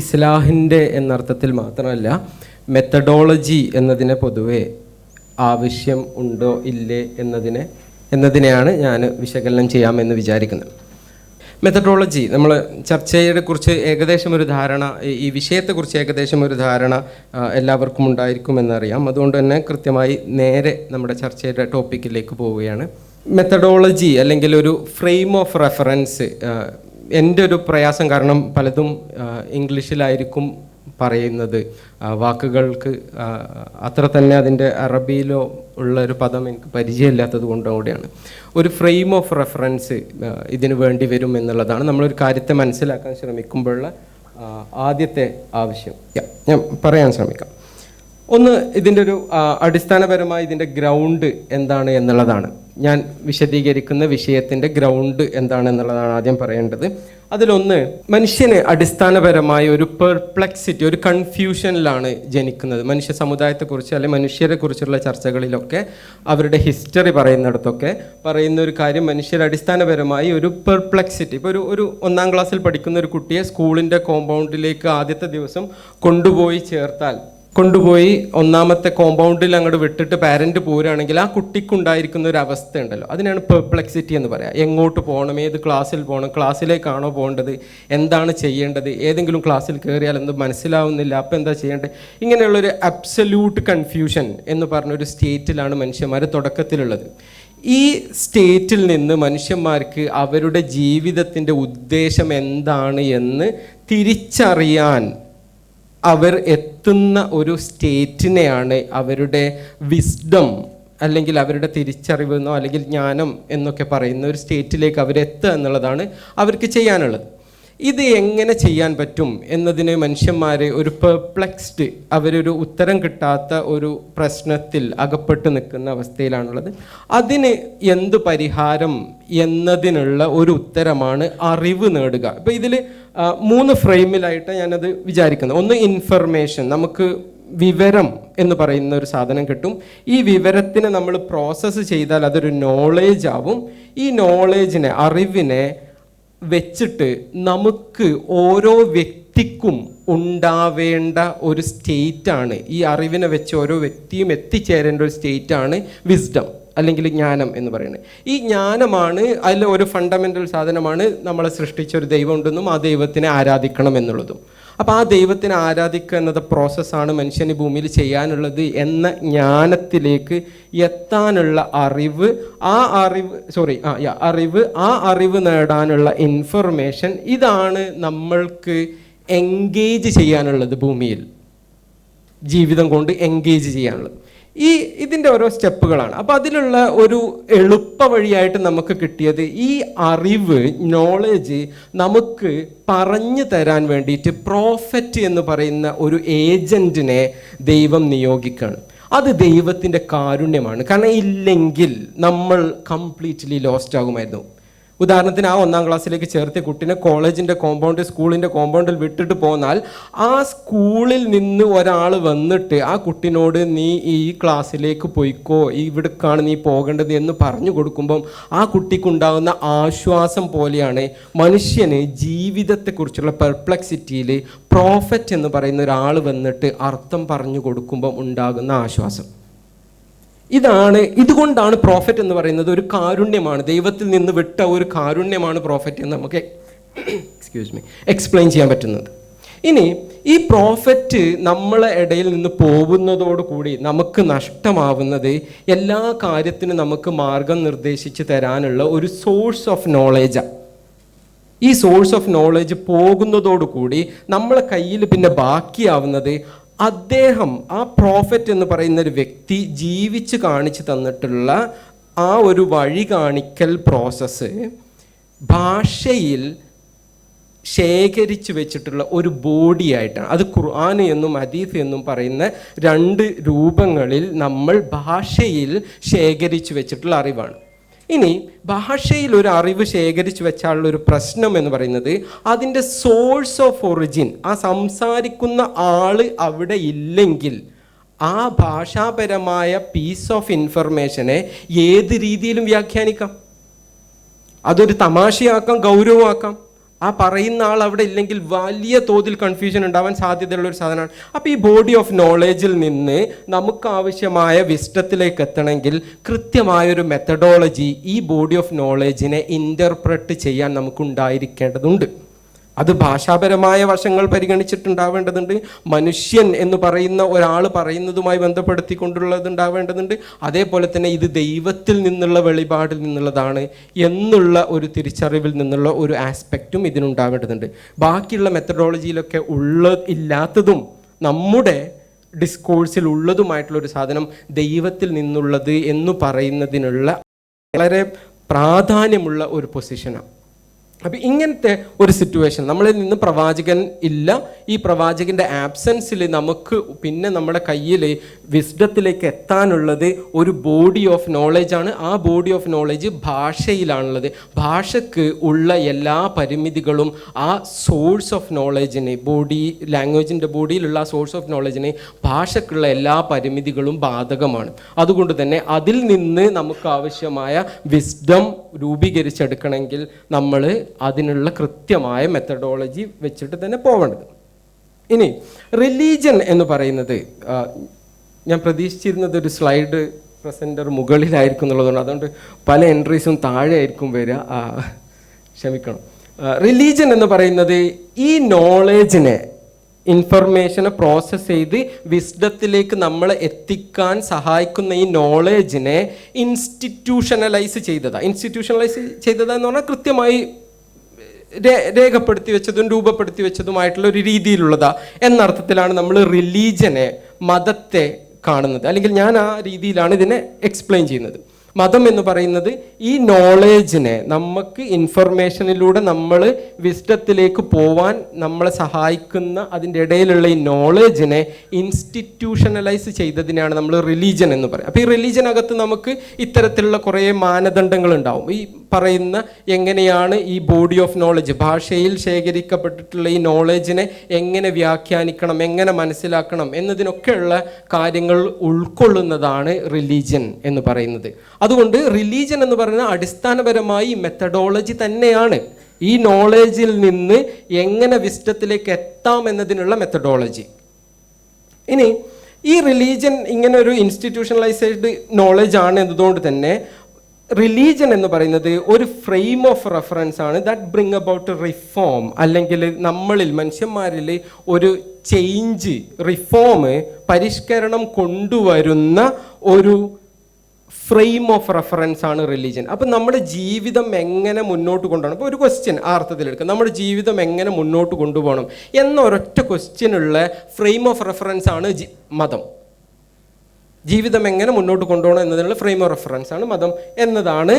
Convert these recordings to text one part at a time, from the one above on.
ഇസ്ലാഹിൻ്റെ എന്നർത്ഥത്തിൽ മാത്രമല്ല, മെത്തഡോളജി എന്നതിനെ പൊതുവെ ആവശ്യം ഉണ്ടോ ഇല്ലേ എന്നതിനെയാണ് ഞാൻ വിശകലനം ചെയ്യാമെന്ന് വിചാരിക്കുന്നത്. മെത്തഡോളജി, നമ്മൾ ചർച്ചയെ കുറിച്ച് ഏകദേശം ഒരു ധാരണ, ഈ വിഷയത്തെക്കുറിച്ച് ഏകദേശം ഒരു ധാരണ എല്ലാവർക്കും ഉണ്ടായിരിക്കുമെന്നറിയാം. അതുകൊണ്ട് തന്നെ കൃത്യമായി നേരെ നമ്മുടെ ചർച്ചയുടെ ടോപ്പിക്കിലേക്ക് പോവുകയാണ്. മെത്തഡോളജി അല്ലെങ്കിൽ ഒരു ഫ്രെയിം ഓഫ് റെഫറൻസ്, എൻ്റെ ഒരു പ്രയാസം കാരണം പലതും ഇംഗ്ലീഷിലായിരിക്കും പറയുന്നത്, വാക്കുകൾക്ക് അത്ര തന്നെ അതിൻ്റെ അറബിയിലോ ഉള്ള ഒരു പദം എനിക്ക് പരിചയമില്ലാത്തത് കൊണ്ടുകൂടിയാണ്. ഒരു ഫ്രെയിം ഓഫ് റെഫറൻസ് ഇതിന് വേണ്ടി വരും എന്നുള്ളതാണ് നമ്മളൊരു കാര്യത്തെ മനസ്സിലാക്കാൻ ശ്രമിക്കുമ്പോഴുള്ള ആദ്യത്തെ ആവശ്യം. ഞാൻ പറയാൻ ശ്രമിക്കാം. ഒന്ന്, ഇതിൻ്റെ ഒരു അടിസ്ഥാനപരമായി ഇതിൻ്റെ ഗ്രൗണ്ട് എന്താണ് എന്നുള്ളതാണ്. ഞാൻ വിശദീകരിക്കുന്ന വിഷയത്തിൻ്റെ ഗ്രൗണ്ട് എന്താണെന്നുള്ളതാണ് ആദ്യം പറയേണ്ടത്. അതിലൊന്ന്, മനുഷ്യന് അടിസ്ഥാനപരമായ ഒരു പെർപ്ലെക്സിറ്റി, ഒരു കൺഫ്യൂഷനിലാണ് ജനിക്കുന്നത്. മനുഷ്യ സമുദായത്തെക്കുറിച്ച് അല്ലെങ്കിൽ മനുഷ്യരെ കുറിച്ചുള്ള ചർച്ചകളിലൊക്കെ അവരുടെ ഹിസ്റ്ററി പറയുന്നിടത്തൊക്കെ പറയുന്ന ഒരു കാര്യം, മനുഷ്യർ അടിസ്ഥാനപരമായി ഒരു പെർപ്ലെക്സിറ്റി. ഇപ്പോൾ ഒരു 1-ാം ക്ലാസ്സിൽ പഠിക്കുന്ന ഒരു കുട്ടിയെ സ്കൂളിൻ്റെ കോമ്പൗണ്ടിലേക്ക് ആദ്യത്തെ ദിവസം കൊണ്ടുപോയി 1-ാമത്തെ കോമ്പൗണ്ടിൽ അങ്ങോട്ട് വിട്ടിട്ട് പാരൻറ്റ് പോരുകയാണെങ്കിൽ ആ കുട്ടിക്കുണ്ടായിരിക്കുന്ന ഒരു അവസ്ഥ ഉണ്ടല്ലോ, അതിനാണ് പെർപ്ലെക്സിറ്റി എന്ന് പറയുക. എങ്ങോട്ട് പോകണം, ഏത് ക്ലാസ്സിൽ പോകണം, ക്ലാസ്സിലേക്കാണോ പോകേണ്ടത്, എന്താണ് ചെയ്യേണ്ടത്, ഏതെങ്കിലും ക്ലാസ്സിൽ കയറിയാൽ എന്ത് മനസ്സിലാവുന്നില്ല, അപ്പം എന്താ ചെയ്യേണ്ടത്, ഇങ്ങനെയുള്ളൊരു അബ്സല്യൂട്ട് കൺഫ്യൂഷൻ എന്ന് പറഞ്ഞൊരു സ്റ്റേറ്റിലാണ് മനുഷ്യന്മാർ തുടക്കത്തിലുള്ളത്. ഈ സ്റ്റേറ്റിൽ നിന്ന് മനുഷ്യന്മാർക്ക് അവരുടെ ജീവിതത്തിൻ്റെ ഉദ്ദേശം എന്താണ് എന്ന് തിരിച്ചറിയാൻ അവർ എത്തുന്ന ഒരു സ്റ്റേറ്റിനെയാണ് അവരുടെ വിസ്ഡം അല്ലെങ്കിൽ അവരുടെ തിരിച്ചറിവെന്നോ അല്ലെങ്കിൽ ജ്ഞാനം എന്നൊക്കെ പറയുന്ന ഒരു സ്റ്റേറ്റിലേക്ക് അവരെത്തുക എന്നുള്ളതാണ് അവർക്ക് ചെയ്യാനുള്ളത്. ഇത് എങ്ങനെ ചെയ്യാൻ പറ്റും എന്നതിന് മനുഷ്യന്മാർ ഒരു പെർപ്ലെക്സ്ഡ്, അവരൊരു ഉത്തരം കിട്ടാത്ത ഒരു പ്രശ്നത്തിൽ അകപ്പെട്ട് നിൽക്കുന്ന അവസ്ഥയിലാണുള്ളത്. അതിന് എന്ത് പരിഹാരം എന്നതിനുള്ള ഒരു ഉത്തരമാണ് അറിവ് നേടുക. ഇപ്പോൾ ഇതിൽ 3 ഫ്രെയിമിലായിട്ട് ഞാനത് വിചാരിക്കുന്നത്. ഒന്ന്, ഇൻഫർമേഷൻ. നമുക്ക് വിവരം എന്ന് പറയുന്ന ഒരു സാധനം കിട്ടും. ഈ വിവരത്തിനെ നമ്മൾ പ്രോസസ്സ് ചെയ്താൽ അതൊരു നോളേജ് ആവും. ഈ നോളേജിനെ, അറിവിനെ വെച്ചിട്ട് നമുക്ക് ഓരോ വ്യക്തിക്കും ഉണ്ടാവേണ്ട ഒരു സ്റ്റേറ്റാണ്, ഈ അറിവിനെ വെച്ച് ഓരോ വ്യക്തിയും എത്തിച്ചേരേണ്ട ഒരു സ്റ്റേറ്റാണ് വിസ്ഡം അല്ലെങ്കിൽ ജ്ഞാനം എന്ന് പറയുന്നത്. ഈ ജ്ഞാനമാണ്, അതിൽ ഒരു ഫണ്ടമെൻ്റൽ സാധനമാണ് നമ്മളെ സൃഷ്ടിച്ച ഒരു ദൈവം ഉണ്ടെന്നും ആ ദൈവത്തിനെ ആരാധിക്കണം എന്നുള്ളതും. അപ്പോൾ ആ ദൈവത്തിനെ ആരാധിക്കുക എന്നത് പ്രോസസ്സാണ് മനുഷ്യന് ഭൂമിയിൽ ചെയ്യാനുള്ളത് എന്ന ജ്ഞാനത്തിലേക്ക് എത്താനുള്ള അറിവ്, ആ അറിവ് നേടാനുള്ള ഇൻഫർമേഷൻ, ഇതാണ് നമ്മൾക്ക് എൻഗേജ് ചെയ്യാനുള്ളത്, ഭൂമിയിൽ ജീവിതം കൊണ്ട് എൻഗേജ് ചെയ്യാനുള്ളത്. ഇതിൻ്റെ ഓരോ സ്റ്റെപ്പുകളാണ്. അപ്പോൾ അതിലുള്ള ഒരു എളുപ്പ വഴിയായിട്ട് നമുക്ക് കിട്ടിയത് ഈ അറിവ്, നോളേജ് നമുക്ക് പറഞ്ഞു തരാൻ വേണ്ടിയിട്ട് പ്രോഫറ്റ് എന്ന് പറയുന്ന ഒരു ഏജൻറ്റിനെ ദൈവം നിയോഗിക്കുകയാണ്. അത് ദൈവത്തിൻ്റെ കാരുണ്യമാണ്. കാരണം ഇല്ലെങ്കിൽ നമ്മൾ കംപ്ലീറ്റ്ലി ലോസ്റ്റ് ആകുമായിരുന്നു. ഉദാഹരണത്തിന്, ആ 1-ാം ക്ലാസ്സിലേക്ക് ചേർത്തിയ കുട്ടീനെ കോളേജിൻ്റെ കോമ്പൗണ്ട്, സ്കൂളിൻ്റെ കോമ്പൗണ്ടിൽ വിട്ടിട്ട് പോന്നാൽ ആ സ്കൂളിൽ നിന്ന് ഒരാൾ വന്നിട്ട് ആ കുട്ടിനോട് നീ ഈ ക്ലാസ്സിലേക്ക് പോയിക്കോ, ഇവിടേക്കാണ് നീ പോകേണ്ടത് എന്ന് പറഞ്ഞു കൊടുക്കുമ്പം ആ കുട്ടിക്കുണ്ടാകുന്ന ആശ്വാസം പോലെയാണ് മനുഷ്യന് ജീവിതത്തെക്കുറിച്ചുള്ള പെർപ്ലെക്സിറ്റിയിൽ പ്രോഫറ്റ് എന്ന് പറയുന്ന ഒരാൾ വന്നിട്ട് അർത്ഥം പറഞ്ഞു കൊടുക്കുമ്പം ഉണ്ടാകുന്ന ആശ്വാസം. ഇതുകൊണ്ടാണ് പ്രോഫറ്റ് എന്ന് പറയുന്നത് ഒരു കാരുണ്യമാണ്, ദൈവത്തിൽ നിന്ന് വിട്ട ഒരു കാരുണ്യമാണ് പ്രോഫറ്റ് എന്ന് നമുക്ക് എക്സ്പ്ലെയിൻ ചെയ്യാൻ പറ്റുന്നത്. ഇനി ഈ പ്രോഫറ്റ് നമ്മളെ ഇടയിൽ നിന്ന് പോകുന്നതോടുകൂടി നമുക്ക് നഷ്ടമാവുന്നത് എല്ലാ കാര്യത്തിനും നമുക്ക് മാർഗം നിർദ്ദേശിച്ച് തരാനുള്ള ഒരു സോഴ്സ് ഓഫ് നോളേജാണ്. ഈ സോഴ്സ് ഓഫ് നോളേജ് പോകുന്നതോടുകൂടി നമ്മളെ കയ്യിൽ പിന്നെ ബാക്കിയാവുന്നത് അദ്ദേഹം, ആ പ്രോഫറ്റ് എന്ന് പറയുന്ന ഒരു വ്യക്തി ജീവിച്ച് കാണിച്ചു തന്നിട്ടുള്ള ആ ഒരു വഴി കാണിക്കൽ പ്രോസസ്സ് ഭാഷയിൽ ശേഖരിച്ചു വെച്ചിട്ടുള്ള ഒരു ബോഡിയായിട്ടാണ്. അത് ഖുർആൻ എന്നും ഹദീസ് എന്നും പറയുന്ന 2 രൂപങ്ങളിൽ നമ്മൾ ഭാഷയിൽ ശേഖരിച്ചു വെച്ചിട്ടുള്ള അറിവാണ്. ഇനി ഭാഷയിൽ ഒരു അറിവ് ശേഖരിച്ചു വെച്ചാലുള്ള ഒരു പ്രശ്നം എന്ന് പറയുന്നത് അതിൻ്റെ സോഴ്സ് ഓഫ് ഒറിജിൻ, ആ സംസാരിക്കുന്ന ആൾ അവിടെ ഇല്ലെങ്കിൽ ആ ഭാഷാപരമായ പീസ് ഓഫ് ഇൻഫർമേഷനെ ഏത് രീതിയിലും വ്യാഖ്യാനിക്കാം. അതൊരു തമാശയാക്കാം, ഗൗരവമാക്കാം. ആ പറയുന്ന ആൾ അവിടെ ഇല്ലെങ്കിൽ വലിയ തോതിൽ കൺഫ്യൂഷൻ ഉണ്ടാവാൻ സാധ്യതയുള്ള ഒരു സാധനമാണ്. അപ്പോൾ ഈ ബോഡി ഓഫ് നോളേജിൽ നിന്ന് നമുക്ക് ആവശ്യമായ വിസ്ഡത്തിലേക്ക് എത്തണമെങ്കിൽ കൃത്യമായൊരു മെത്തഡോളജി ഈ ബോഡി ഓഫ് നോളേജിനെ ഇൻ്റർപ്രറ്റ് ചെയ്യാൻ നമുക്കുണ്ടായിരിക്കേണ്ടതുണ്ട്. അത് ഭാഷാപരമായ വശങ്ങൾ പരിഗണിച്ചിട്ടുണ്ടാവേണ്ടതുണ്ട്, മനുഷ്യൻ എന്ന് പറയുന്ന ഒരാൾ പറയുന്നതുമായി ബന്ധപ്പെടുത്തിക്കൊണ്ടുള്ളത് ഉണ്ടാവേണ്ടതുണ്ട്, അതേപോലെ തന്നെ ഇത് ദൈവത്തിൽ നിന്നുള്ള വെളിപാടിൽ നിന്നുള്ളതാണ് എന്നുള്ള ഒരു തിരിച്ചറിവിൽ നിന്നുള്ള ഒരു ആസ്പെക്റ്റും ഇതിനുണ്ടാവേണ്ടതുണ്ട്. ബാക്കിയുള്ള മെത്തഡോളജിയിലൊക്കെ ഇല്ലാത്തതും നമ്മുടെ ഡിസ്കോഴ്സിൽ ഉള്ളതുമായിട്ടുള്ളൊരു സാധനം ദൈവത്തിൽ നിന്നുള്ളത് എന്ന് പറയുന്നതിനുള്ള വളരെ പ്രാധാന്യമുള്ള ഒരു പൊസിഷനാണ്. അപ്പം ഇങ്ങനത്തെ ഒരു സിറ്റുവേഷൻ നമ്മളിൽ നിന്ന് പ്രവാചകൻ ഇല്ല, ഈ പ്രവാചകൻ്റെ ആബ്സെൻസിൽ നമുക്ക് പിന്നെ നമ്മുടെ കയ്യിൽ വിസ്ഡത്തിലേക്ക് എത്താനുള്ളത് ഒരു ബോഡി ഓഫ് നോളേജാണ്. ആ ബോഡി ഓഫ് നോളേജ് ഭാഷയിലാണുള്ളത്. ഭാഷയ്ക്ക് ഉള്ള എല്ലാ പരിമിതികളും ആ സോഴ്സ് ഓഫ് നോളേജിന് ലാംഗ്വേജിൻ്റെ ബോഡിയിലുള്ള ആ സോഴ്സ് ഓഫ് നോളേജിന് ഭാഷയ്ക്കുള്ള എല്ലാ പരിമിതികളും ബാധകമാണ്. അതുകൊണ്ട് തന്നെ അതിൽ നിന്ന് നമുക്ക് ആവശ്യമായ വിസ്ഡം രൂപീകരിച്ചെടുക്കണമെങ്കിൽ നമ്മൾ അതിനുള്ള കൃത്യമായ മെത്തഡോളജി വെച്ചിട്ട് തന്നെ പോവേണ്ടത്. ഇനി റിലീജൻ എന്ന് പറയുന്നത്, ഞാൻ പ്രതീക്ഷിച്ചിരുന്നത് ഒരു സ്ലൈഡ് പ്രസൻറ്റർ മുകളിലായിരിക്കും എന്നുള്ളതുകൊണ്ട് അതുകൊണ്ട് പല എൻട്രീസും താഴെ ആയിരിക്കും വരിക, ക്ഷമിക്കണം. റിലീജൻ എന്ന് പറയുന്നത് ഈ നോളേജിനെ, ഇൻഫർമേഷനെ പ്രോസസ്സ് ചെയ്ത് വിസ്ഡത്തിലേക്ക് നമ്മളെ എത്തിക്കാൻ സഹായിക്കുന്ന ഈ നോളേജിനെ ഇൻസ്റ്റിറ്റ്യൂഷണലൈസ് ചെയ്തതാ എന്ന് പറഞ്ഞാൽ കൃത്യമായി രേഖപ്പെടുത്തി വെച്ചതും രൂപപ്പെടുത്തി വെച്ചതുമായിട്ടുള്ള ഒരു രീതിയിലുള്ളതാ എന്നർത്ഥത്തിലാണ് നമ്മൾ റിലീജനെ, മതത്തെ കാണുന്നത്. അല്ലെങ്കിൽ ഞാൻ ആ രീതിയിലാണ് ഇതിനെ എക്സ്പ്ലെയിൻ ചെയ്യുന്നത്. മതം എന്ന് പറയുന്നത് ഈ നോളേജിനെ, നമുക്ക് ഇൻഫർമേഷനിലൂടെ നമ്മൾ വിസ്ഡത്തിലേക്ക് പോവാൻ നമ്മളെ സഹായിക്കുന്ന അതിൻ്റെ ഇടയിലുള്ള ഈ നോളേജിനെ ഇൻസ്റ്റിറ്റ്യൂഷണലൈസ് ചെയ്തതിനാണ് നമ്മൾ റിലീജൻ എന്ന് പറയുന്നത്. അപ്പോൾ ഈ റിലീജനകത്ത് നമുക്ക് ഇത്തരത്തിലുള്ള കുറേ മാനദണ്ഡങ്ങൾ ഉണ്ടാവും. ഈ പറയുന്ന എങ്ങനെയാണ് ഈ ബോഡി ഓഫ് നോളജ്, ഭാഷയിൽ ശേഖരിക്കപ്പെട്ടിട്ടുള്ള ഈ നോളേജിനെ എങ്ങനെ വ്യാഖ്യാനിക്കണം, എങ്ങനെ മനസ്സിലാക്കണം എന്നതിനൊക്കെയുള്ള കാര്യങ്ങൾ ഉൾക്കൊള്ളുന്നതാണ് റിലീജൻ എന്ന് പറയുന്നത്. അതുകൊണ്ട് റിലീജൻ എന്ന് പറയുന്നത് അടിസ്ഥാനപരമായി മെത്തഡോളജി തന്നെയാണ്. ഈ നോളേജിൽ നിന്ന് എങ്ങനെ വിസ്ഡത്തിലേക്ക് എത്താം എന്നതിനുള്ള മെത്തഡോളജി. ഇനി ഈ റിലീജൻ ഇങ്ങനെ ഒരു ഇൻസ്റ്റിറ്റ്യൂഷണലൈസ്ഡ് നോളജ് ആണ് എന്നതുകൊണ്ട് തന്നെ റിലീജൻ എന്ന് പറയുന്നത് ഒരു ഫ്രെയിം ഓഫ് റെഫറൻസ് ആണ് ദാറ്റ് ബ്രിങ് അബൌട്ട് റിഫോം, അല്ലെങ്കിൽ നമ്മളിൽ മനുഷ്യന്മാരിൽ ഒരു ചേഞ്ച്, റിഫോം, പരിഷ്കരണം കൊണ്ടുവരുന്ന ഒരു ഫ്രെയിം ഓഫ് റെഫറൻസ് ആണ് റിലീജൻ. അപ്പം നമ്മുടെ ജീവിതം എങ്ങനെ മുന്നോട്ട് കൊണ്ടുപോകണം, ഇപ്പോൾ ഒരു ക്വസ്റ്റ്യൻ ആ അർത്ഥത്തിലെടുക്കുക, നമ്മുടെ ജീവിതം എങ്ങനെ മുന്നോട്ട് കൊണ്ടുപോകണം എന്ന ഒരൊറ്റ ക്വസ്റ്റ്യനുള്ള ഫ്രെയിം ഓഫ് റെഫറൻസ് ആണ് മതം. ജീവിതം എങ്ങനെ മുന്നോട്ട് കൊണ്ടുപോകണം എന്നതിനുള്ള ഫ്രെയിം ഓഫ് റെഫറൻസ് ആണ് മതം എന്നതാണ്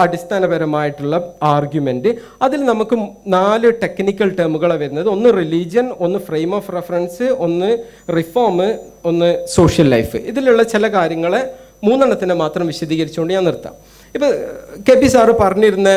അടിസ്ഥാനപരമായിട്ടുള്ള ആർഗ്യുമെൻറ്റ്. അതിൽ നമുക്ക് 4 ടെക്നിക്കൽ ടേമുകളാണ് വരുന്നത്. ഒന്ന് റിലീജിയൻ, ഒന്ന് ഫ്രെയിം ഓഫ് റെഫറൻസ്, ഒന്ന് റിഫോം, ഒന്ന് സോഷ്യൽ ലൈഫ്. ഇതിലുള്ള ചില കാര്യങ്ങളെ 3 മാത്രം വിശദീകരിച്ചുകൊണ്ട് ഞാൻ നിർത്താം. ഇപ്പോൾ കെ.പി. സാറ് പറഞ്ഞിരുന്ന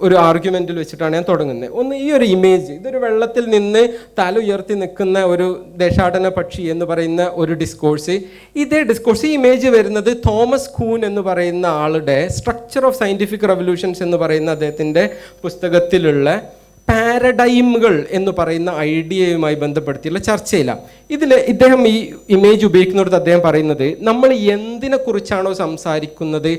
ഒരു ആർഗ്യുമെൻറ്റിൽ വെച്ചിട്ടാണ് ഞാൻ തുടങ്ങുന്നത്. ഒന്ന്, ഈ ഒരു ഇമേജ്, ഇതൊരു വെള്ളത്തിൽ നിന്ന് തല ഉയർത്തി നിൽക്കുന്ന ഒരു ദേശാടന പക്ഷി എന്ന് പറയുന്ന ഒരു ഡിസ്കോഴ്സ്. ഇതേ ഡിസ്കോഴ്സ്, ഈ ഇമേജ് വരുന്നത് തോമസ് കൂൻ എന്ന് പറയുന്ന ആളുടെ സ്ട്രക്ചർ ഓഫ് സയൻറ്റിഫിക് റെവല്യൂഷൻസ് എന്ന് പറയുന്ന അദ്ദേഹത്തിൻ്റെ പുസ്തകത്തിലുള്ള പാരഡൈമുകൾ എന്ന് പറയുന്ന ഐഡിയയുമായി ബന്ധപ്പെടുത്തിയുള്ള ചർച്ചയിലാണ്. ഇദ്ദേഹം ഈ ഇമേജ് ഉപയോഗിക്കുന്നിടത്ത് അദ്ദേഹം പറയുന്നത്, നമ്മൾ എന്തിനെക്കുറിച്ചാണോ സംസാരിക്കുന്നത്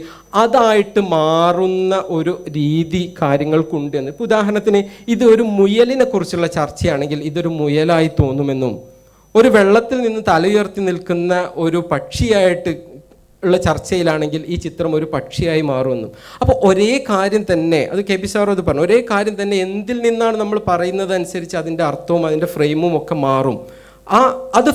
അതായിട്ട് മാറുന്ന ഒരു രീതി കാര്യങ്ങൾക്കുണ്ട് എന്ന്. ഇപ്പോൾ ഉദാഹരണത്തിന്, ഇത് ഒരു മുയലിനെ കുറിച്ചുള്ള ചർച്ചയാണെങ്കിൽ ഇതൊരു മുയലായി തോന്നുമെന്നും, ഒരു വെള്ളത്തിൽ നിന്ന് തലയുയർത്തി നിൽക്കുന്ന ഒരു പക്ഷിയായിട്ട് ഉള്ള ചർച്ചയിലാണെങ്കിൽ ഈ ചിത്രം ഒരു പക്ഷിയായി മാറുമെന്നും. അപ്പോൾ ഒരേ കാര്യം തന്നെ, അത് കെ.പി. സാറും അത് പറഞ്ഞു, ഒരേ കാര്യം തന്നെ എന്തിൽ നിന്നാണ് നമ്മൾ പറയുന്നത് അനുസരിച്ച് അതിൻ്റെ അർത്ഥവും അതിൻ്റെ ഫ്രെയിമും ഒക്കെ മാറും. അത്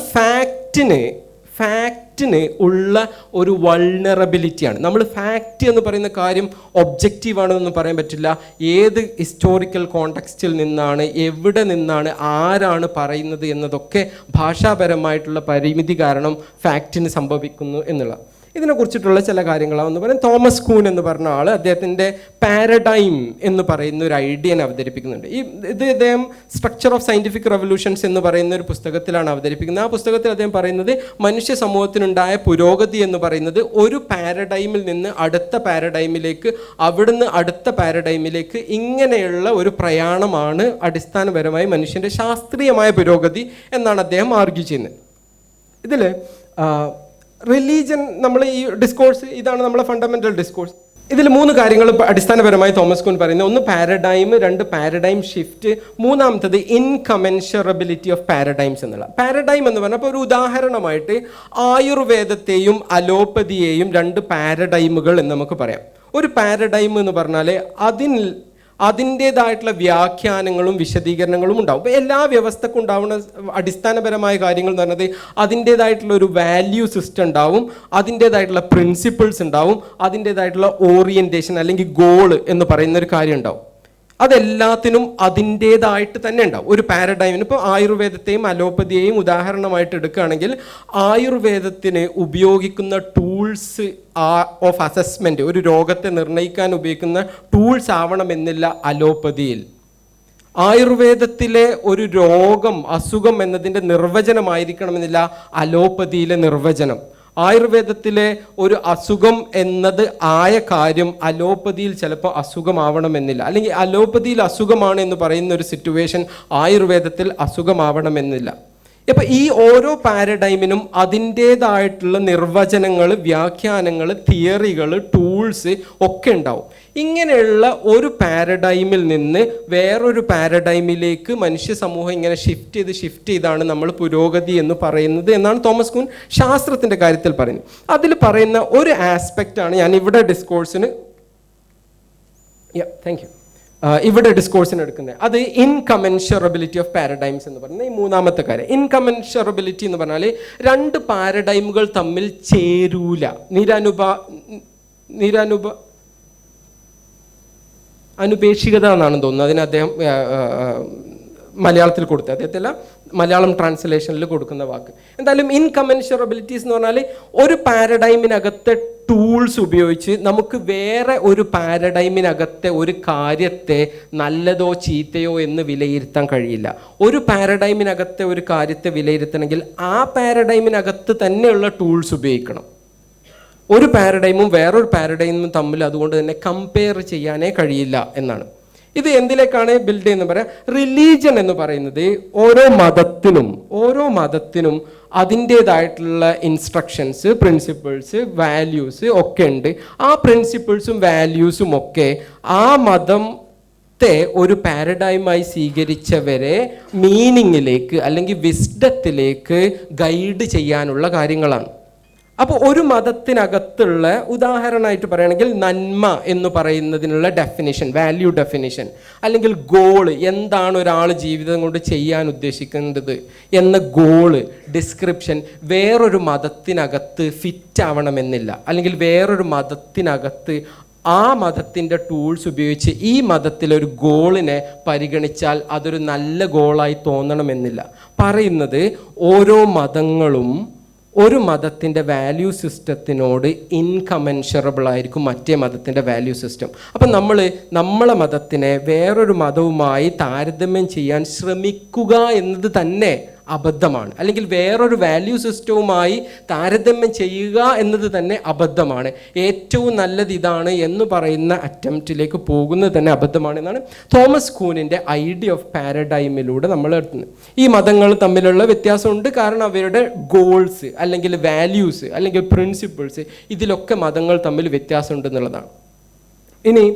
ഫാക്റ്റിന് ഉള്ള ഒരു വൾണറബിലിറ്റിയാണ്. നമ്മൾ ഫാക്റ്റ് എന്ന് പറയുന്ന കാര്യം ഒബ്ജക്റ്റീവാണെന്നൊന്നും പറയാൻ പറ്റില്ല. ഏത് ഹിസ്റ്റോറിക്കൽ കോണ്ടെക്സ്റ്റിൽ നിന്നാണ്, എവിടെ നിന്നാണ്, ആരാണ് പറയുന്നത് എന്നതൊക്കെ ഭാഷാപരമായിട്ടുള്ള പരിമിതി കാരണം ഫാക്റ്റിന് സംഭവിക്കുന്നു എന്നുള്ള. ഇതിനെക്കുറിച്ചിട്ടുള്ള ചില കാര്യങ്ങളാണെന്ന് പറയും. തോമസ് കൂൻ എന്ന് പറഞ്ഞ ആൾ അദ്ദേഹത്തിൻ്റെ പാരഡൈം എന്ന് പറയുന്ന ഒരു ഐഡിയനെ അവതരിപ്പിക്കുന്നുണ്ട്. ഇദ്ദേഹം സ്ട്രക്ചർ ഓഫ് സയൻറ്റിഫിക് റെവല്യൂഷൻസ് എന്ന് പറയുന്ന ഒരു പുസ്തകത്തിലാണ് അവതരിപ്പിക്കുന്നത്. ആ പുസ്തകത്തിൽ അദ്ദേഹം പറയുന്നത് മനുഷ്യ സമൂഹത്തിനുണ്ടായ പുരോഗതി എന്ന് പറയുന്നത് ഒരു പാരഡൈമിൽ നിന്ന് അടുത്ത പാരഡൈമിലേക്ക്, അവിടുന്ന് അടുത്ത പാരഡൈമിലേക്ക് ഇങ്ങനെയുള്ള ഒരു പ്രയാണമാണ് അടിസ്ഥാനപരമായി മനുഷ്യൻ്റെ ശാസ്ത്രീയമായ പുരോഗതി എന്നാണ് അദ്ദേഹം ആർഗ്യൂ ചെയ്യുന്നത്. ഇതിൽ റിലീജൻ, നമ്മൾ ഈ ഡിസ്കോഴ്സ്, ഇതാണ് നമ്മളെ ഫണ്ടമെൻ്റൽ ഡിസ്കോഴ്സ്. ഇതിൽ 3 കാര്യങ്ങൾ അടിസ്ഥാനപരമായി തോമസ് കൂൻ പറയുന്നത്. ഒന്ന് പാരഡൈം, 2 പാരഡൈം ഷിഫ്റ്റ്, മൂന്നാമത്തത് ഇൻകമൻഷറബിലിറ്റി ഓഫ് പാരഡൈംസ് എന്നുള്ള. പാരഡൈം എന്ന് പറഞ്ഞാൽ, അപ്പോൾ ഒരു ഉദാഹരണമായിട്ട് ആയുർവേദത്തെയും അലോപ്പതിയെയും 2 പാരഡൈമുകൾ എന്ന് നമുക്ക് പറയാം. ഒരു പാരഡൈം എന്ന് പറഞ്ഞാൽ അതിൻ്റേതായിട്ടുള്ള വ്യാഖ്യാനങ്ങളും വിശദീകരണങ്ങളും ഉണ്ടാവും. ഇപ്പോൾ എല്ലാ വ്യവസ്ഥക്കും ഉണ്ടാവുന്ന അടിസ്ഥാനപരമായ കാര്യങ്ങൾ എന്ന് പറഞ്ഞത് അതിൻ്റേതായിട്ടുള്ള ഒരു വാല്യൂ സിസ്റ്റം ഉണ്ടാവും, അതിൻ്റേതായിട്ടുള്ള പ്രിൻസിപ്പിൾസ് ഉണ്ടാവും, അതിൻ്റേതായിട്ടുള്ള ഓറിയൻറ്റേഷൻ അല്ലെങ്കിൽ ഗോള് എന്ന് പറയുന്ന ഒരു കാര്യം ഉണ്ടാവും. അതെല്ലാത്തിനും അതിൻ്റേതായിട്ട് തന്നെ ഉണ്ടാവും ഒരു പാരഡൈമിന്. ഇപ്പോൾ ആയുർവേദത്തെയും അലോപ്പതിയെയും ഉദാഹരണമായിട്ട് എടുക്കുകയാണെങ്കിൽ, ആയുർവേദത്തിന് ഉപയോഗിക്കുന്ന ടൂൾസ് ഓഫ് അസസ്മെൻറ്റ്, ഒരു രോഗത്തെ നിർണ്ണയിക്കാൻ ഉപയോഗിക്കുന്ന ടൂൾസ് ആവണമെന്നില്ല അലോപ്പതിയിൽ. ആയുർവേദത്തിലെ ഒരു രോഗം, അസുഖം എന്നതിൻ്റെ നിർവചനമായിരിക്കണമെന്നില്ല അലോപ്പതിയിലെ നിർവചനം. ആയുർവേദത്തിലെ ഒരു അസുഖം എന്നത് ആയ കാര്യം അലോപ്പതിയിൽ ചിലപ്പോൾ അസുഖമാവണമെന്നില്ല, അല്ലെങ്കിൽ അലോപ്പതിയിൽ അസുഖമാണ് എന്ന് പറയുന്ന ഒരു സിറ്റുവേഷൻ ആയുർവേദത്തിൽ അസുഖമാവണമെന്നില്ല. ഇപ്പം ഈ ഓരോ പാരഡൈമിനും അതിൻ്റേതായിട്ടുള്ള നിർവചനങ്ങൾ, വ്യാഖ്യാനങ്ങൾ, തിയറികൾ, ടൂൾസ് ഒക്കെ ഉണ്ടാവും. ഇങ്ങനെയുള്ള ഒരു പാരഡൈമിൽ നിന്ന് വേറൊരു പാരഡൈമിലേക്ക് മനുഷ്യ സമൂഹം ഇങ്ങനെ ഷിഫ്റ്റ് ചെയ്താണ് നമ്മൾ പുരോഗതി എന്ന് പറയുന്നത് എന്നാണ് തോമസ് കൂൻ ശാസ്ത്രത്തിൻ്റെ കാര്യത്തിൽ പറയുന്നത്. അതിൽ പറയുന്ന ഒരു ആസ്പെക്റ്റാണ് ഞാൻ ഇവിടെ ഡിസ്കോഴ്സിന് എടുക്കുന്നത്. അത് ഇൻകമൻഷറബിലിറ്റി ഓഫ് പാരഡൈംസ് എന്ന് പറയുന്നത് ഈ 3ാമത്തെ കാര്യം. ഇൻകമൻഷറബിലിറ്റി എന്ന് പറഞ്ഞാൽ 2 പാരഡൈമുകൾ തമ്മിൽ ചേരൂല, അനുപേക്ഷികത എന്നാണ് തോന്നുന്നത് അതിന് അദ്ദേഹം മലയാളത്തിൽ കൊടുത്തത്. അദ്ദേഹത്തില്ല മലയാളം ട്രാൻസ്ലേഷനിൽ കൊടുക്കുന്ന വാക്ക്. എന്തായാലും ഇൻകമൻഷറബിലിറ്റീസ് എന്ന് പറഞ്ഞാൽ ഒരു പാരഡൈമിനകത്തെ ടൂൾസ് ഉപയോഗിച്ച് നമുക്ക് വേറെ ഒരു പാരഡൈമിനകത്തെ ഒരു കാര്യത്തെ നല്ലതോ ചീത്തയോ എന്ന് വിലയിരുത്താൻ കഴിയില്ല. ഒരു പാരഡൈമിനകത്തെ ഒരു കാര്യത്തെ വിലയിരുത്തണമെങ്കിൽ ആ പാരഡൈമിനകത്ത് തന്നെയുള്ള ടൂൾസ് ഉപയോഗിക്കണം. ഒരു പാരഡൈമും വേറൊരു പാരഡൈമും തമ്മിൽ അതുകൊണ്ട് തന്നെ കമ്പയർ ചെയ്യാനേ കഴിയില്ല എന്നാണ്. ഇത് എന്തിലേക്കാണ് ബിൽഡ് ചെയ്യുന്നത് പറയാം. റിലീജൻ എന്ന് പറയുന്നത് ഓരോ മതത്തിനും അതിൻ്റേതായിട്ടുള്ള ഇൻസ്ട്രക്ഷൻസ്, പ്രിൻസിപ്പിൾസ്, വാല്യൂസ് ഒക്കെ ഉണ്ട്. ആ പ്രിൻസിപ്പിൾസും വാല്യൂസും ഒക്കെ ആ മതത്തെ ഒരു പാരഡൈമായി സ്വീകരിച്ചവരെ മീനിങ്ങിലേക്ക് അല്ലെങ്കിൽ വിസ്ഡത്തിലേക്ക് ഗൈഡ് ചെയ്യാനുള്ള കാര്യങ്ങളാണ്. അപ്പോൾ ഒരു മതത്തിനകത്തുള്ള, ഉദാഹരണമായിട്ട് പറയുകയാണെങ്കിൽ, നന്മ എന്ന് പറയുന്നതിനുള്ള ഡെഫിനിഷൻ, വാല്യൂ ഡെഫിനിഷൻ, അല്ലെങ്കിൽ ഗോള്, എന്താണ് ഒരാൾ ജീവിതം കൊണ്ട് ചെയ്യാൻ ഉദ്ദേശിക്കുന്നത് എന്ന ഗോള്, ഡിസ്ക്രിപ്ഷൻ വേറൊരു മതത്തിനകത്ത് ഫിറ്റ് ആവണമെന്നില്ല. അല്ലെങ്കിൽ വേറൊരു മതത്തിനകത്ത് ആ മതത്തിൻ്റെ ടൂൾസ് ഉപയോഗിച്ച് ഈ മതത്തിലൊരു ഗോളിനെ പരിഗണിച്ചാൽ അതൊരു നല്ല ഗോളായി തോന്നണമെന്നില്ല. പറയുന്നത് ഓരോ മതങ്ങളും ഒരു മതത്തിൻ്റെ വാല്യൂ സിസ്റ്റത്തിനോട് ഇൻകമൻഷറബിൾ ആയിരിക്കും മറ്റേ മതത്തിൻ്റെ വാല്യൂ സിസ്റ്റം. അപ്പം നമ്മളെ മതത്തിനെ വേറൊരു മതവുമായി താരതമ്യം ചെയ്യാൻ ശ്രമിക്കുക എന്നത് തന്നെ അബദ്ധമാണ്. അല്ലെങ്കിൽ വേറൊരു വാല്യൂ സിസ്റ്റവുമായി താരതമ്യം ചെയ്യുക എന്നത് തന്നെ അബദ്ധമാണ്. ഏറ്റവും നല്ലത് ഇതാണ് എന്ന് പറയുന്ന അറ്റംപ്റ്റിലേക്ക് പോകുന്നത് തന്നെ അബദ്ധമാണ് എന്നാണ് തോമസ് കൂനിൻ്റെ ഐഡിയ ഓഫ് പാരഡൈമിലൂടെ നമ്മൾ എടുക്കുന്നത്. ഈ മതങ്ങൾ തമ്മിലുള്ള വ്യത്യാസമുണ്ട്, കാരണം അവരുടെ ഗോൾസ് അല്ലെങ്കിൽ വാല്യൂസ് അല്ലെങ്കിൽ പ്രിൻസിപ്പിൾസ് ഇതിലൊക്കെ മതങ്ങൾ തമ്മിൽ വ്യത്യാസമുണ്ട് എന്നുള്ളതാണ്. ഇനി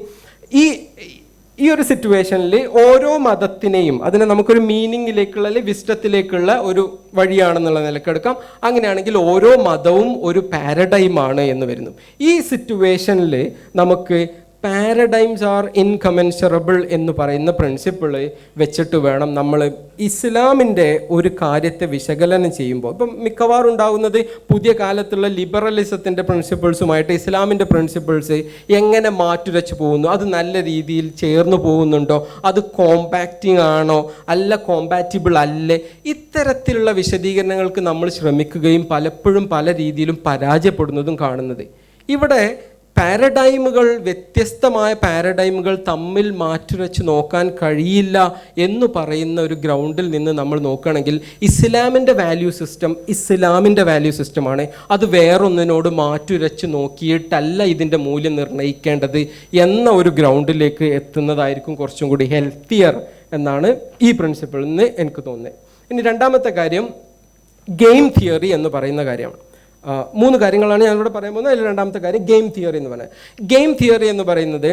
ഈ ഒരു സിറ്റുവേഷനിൽ ഓരോ മതത്തിനെയും അതിനെ നമുക്കൊരു മീനിങ്ങിലേക്കുള്ള അല്ലെങ്കിൽ വിസ്റ്റത്തിലേക്കുള്ള ഒരു വഴിയാണെന്നുള്ള നിലക്കെടുക്കാം. അങ്ങനെയാണെങ്കിൽ ഓരോ മതവും ഒരു പാരഡൈമാണ് എന്ന് വരുന്നു. ഈ സിറ്റുവേഷനിൽ നമുക്ക് പാരഡൈംസ് ആർ ഇൻകമൻസറബിൾ എന്ന് പറയുന്ന പ്രിൻസിപ്പിള് വെച്ചിട്ട് വേണം നമ്മൾ ഇസ്ലാമിൻ്റെ ഒരു കാര്യത്തെ വിശകലനം ചെയ്യുമ്പോൾ. ഇപ്പം മിക്കവാറും ഉണ്ടാകുന്നത് പുതിയ കാലത്തുള്ള ലിബറലിസത്തിൻ്റെ പ്രിൻസിപ്പിൾസുമായിട്ട് ഇസ്ലാമിൻ്റെ പ്രിൻസിപ്പിൾസ് എങ്ങനെ മാറ്റുരച്ച് പോകുന്നു, അത് നല്ല രീതിയിൽ ചേർന്ന് പോകുന്നുണ്ടോ, അത് കോമ്പാക്റ്റിംഗ് ആണോ അല്ല കോമ്പാറ്റിബിൾ അല്ലേ, ഇത്തരത്തിലുള്ള വിശദീകരണങ്ങൾക്ക് നമ്മൾ ശ്രമിക്കുകയും പലപ്പോഴും പല രീതിയിലും പരാജയപ്പെടുന്നതും കാണുന്നത്. ഇവിടെ പാരഡൈമുകൾ, വ്യത്യസ്തമായ പാരഡൈമുകൾ തമ്മിൽ മാറ്റുരച്ച് നോക്കാൻ കഴിയില്ല എന്ന് പറയുന്ന ഒരു ഗ്രൗണ്ടിൽ നിന്ന് നമ്മൾ നോക്കുകയാണെങ്കിൽ ഇസ്ലാമിൻ്റെ വാല്യൂ സിസ്റ്റം ഇസ്ലാമിൻ്റെ വാല്യൂ സിസ്റ്റമാണ്. അത് വേറൊന്നിനോട് മാറ്റുരച്ച് നോക്കിയിട്ടല്ല ഇതിൻ്റെ മൂല്യം നിർണ്ണയിക്കേണ്ടത് എന്ന ഒരു ഗ്രൗണ്ടിലേക്ക് എത്തുന്നതായിരിക്കും കുറച്ചും കൂടി ഹെൽത്തിയർ എന്നാണ് ഈ പ്രിൻസിപ്പിളിൽ നിന്ന് എനിക്ക് തോന്നുന്നത്. ഇനി രണ്ടാമത്തെ കാര്യം ഗെയിം തിയറി എന്ന് പറയുന്ന കാര്യമാണ്. 3 കാര്യങ്ങളാണ് ഞാനിവിടെ പറയാൻ പോകുന്നത്. അതിൽ രണ്ടാമത്തെ കാര്യം ഗെയിം തിയറി എന്ന് പറയുന്നത്. ഗെയിം തിയറി എന്ന് പറയുന്നത്